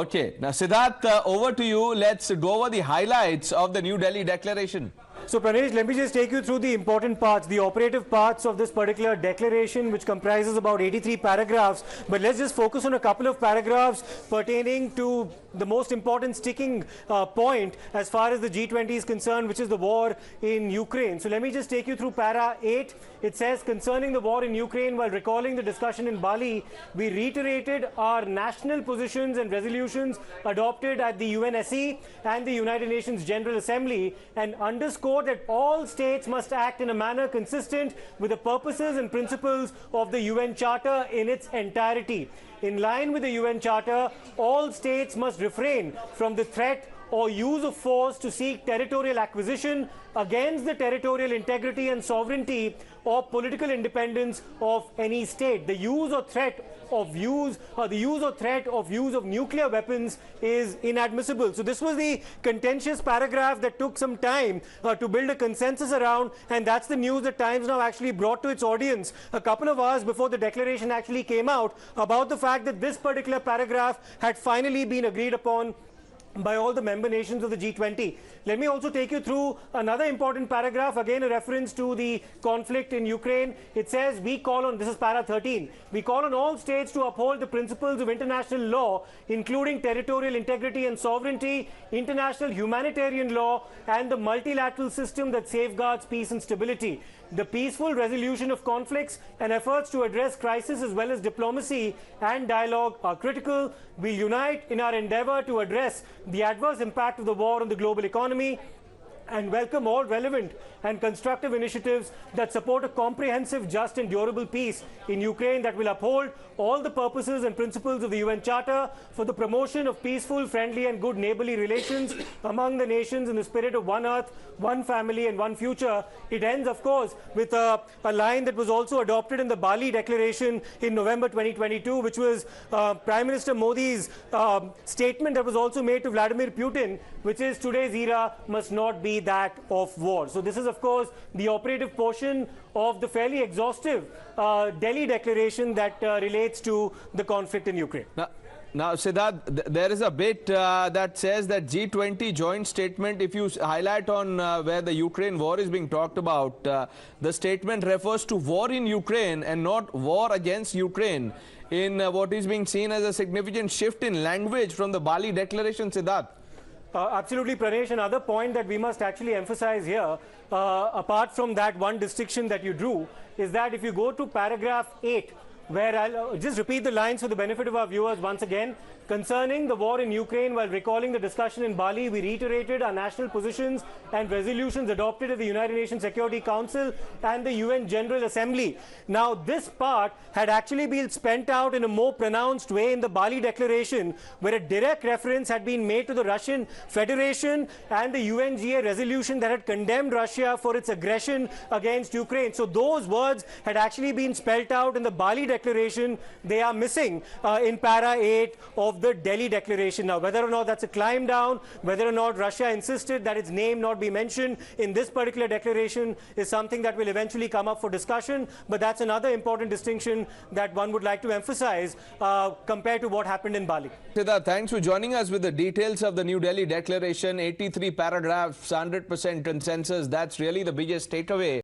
Okay, now Siddharth, over to you. Let's go over the highlights of the New Delhi Declaration. So Pranesh, let me just take you through the important parts, the operative parts of this particular declaration, which comprises about 83 paragraphs. But let's just focus on a couple of paragraphs pertaining to the most important sticking point as far as the G20 is concerned, which is the war in Ukraine. So let me just take you through para 8. It says, concerning the war in Ukraine, while recalling the discussion in Bali, we reiterated our national positions and resolutions adopted at the UNSC and the United Nations General Assembly, and underscored that all states must act in a manner consistent with the purposes and principles of the UN Charter in its entirety. In line with the UN Charter, all states must refrain from the threat or use of force to seek territorial acquisition against the territorial integrity and sovereignty or political independence of any state. The use or threat of use of nuclear weapons is inadmissible. So this was the contentious paragraph that took some time to build a consensus around, and that's the news that Times Now actually brought to its audience a couple of hours before the declaration actually came out, about the fact that this particular paragraph had finally been agreed upon by all the member nations of the G20. Let me also take you through another important paragraph, again a reference to the conflict in Ukraine. It says, we call on, this is para 13, we call on all states to uphold the principles of international law, including territorial integrity and sovereignty, international humanitarian law, and the multilateral system that safeguards peace and stability. The peaceful resolution of conflicts and efforts to address crisis, as well as diplomacy and dialogue, are critical. We unite in our endeavor to address the adverse impact of the war on the global economy and welcome all relevant and constructive initiatives that support a comprehensive, just and durable peace in Ukraine that will uphold all the purposes and principles of the UN Charter for the promotion of peaceful, friendly and good neighborly relations among the nations in the spirit of one earth, one family and one future. It ends, of course, with a line that was also adopted in the Bali Declaration in November 2022, which was Prime Minister Modi's statement that was also made to Vladimir Putin, which is, today's era must not be that of war. So this is, of course, the operative portion of the fairly exhaustive Delhi Declaration that relates to the conflict in Ukraine. Now, Siddharth, there is a bit that says that G20 joint statement, if you highlight on where the Ukraine war is being talked about, the statement refers to war in Ukraine and not war against Ukraine, in what is being seen as a significant shift in language from the Bali Declaration, Siddharth. Absolutely, Pranesh. Another point that we must actually emphasize here, apart from that one distinction that you drew, is that if you go to paragraph 8, where I'll just repeat the lines for the benefit of our viewers once again. Concerning the war in Ukraine, while recalling the discussion in Bali, we reiterated our national positions and resolutions adopted at the United Nations Security Council and the UN General Assembly. Now, this part had actually been spent out in a more pronounced way in the Bali Declaration, where a direct reference had been made to the Russian Federation and the UNGA resolution that had condemned Russia for its aggression against Ukraine. So those words had actually been spelled out in the Bali Declaration. They are missing in para 8 of the Delhi Declaration. Now, whether or not that's a climb down, whether or not Russia insisted that its name not be mentioned in this particular declaration, is something that will eventually come up for discussion. But that's another important distinction that one would like to emphasize compared to what happened in Bali. Siddharth, thanks for joining us with the details of the New Delhi Declaration. 83 paragraphs, 100% consensus. That's really the biggest takeaway.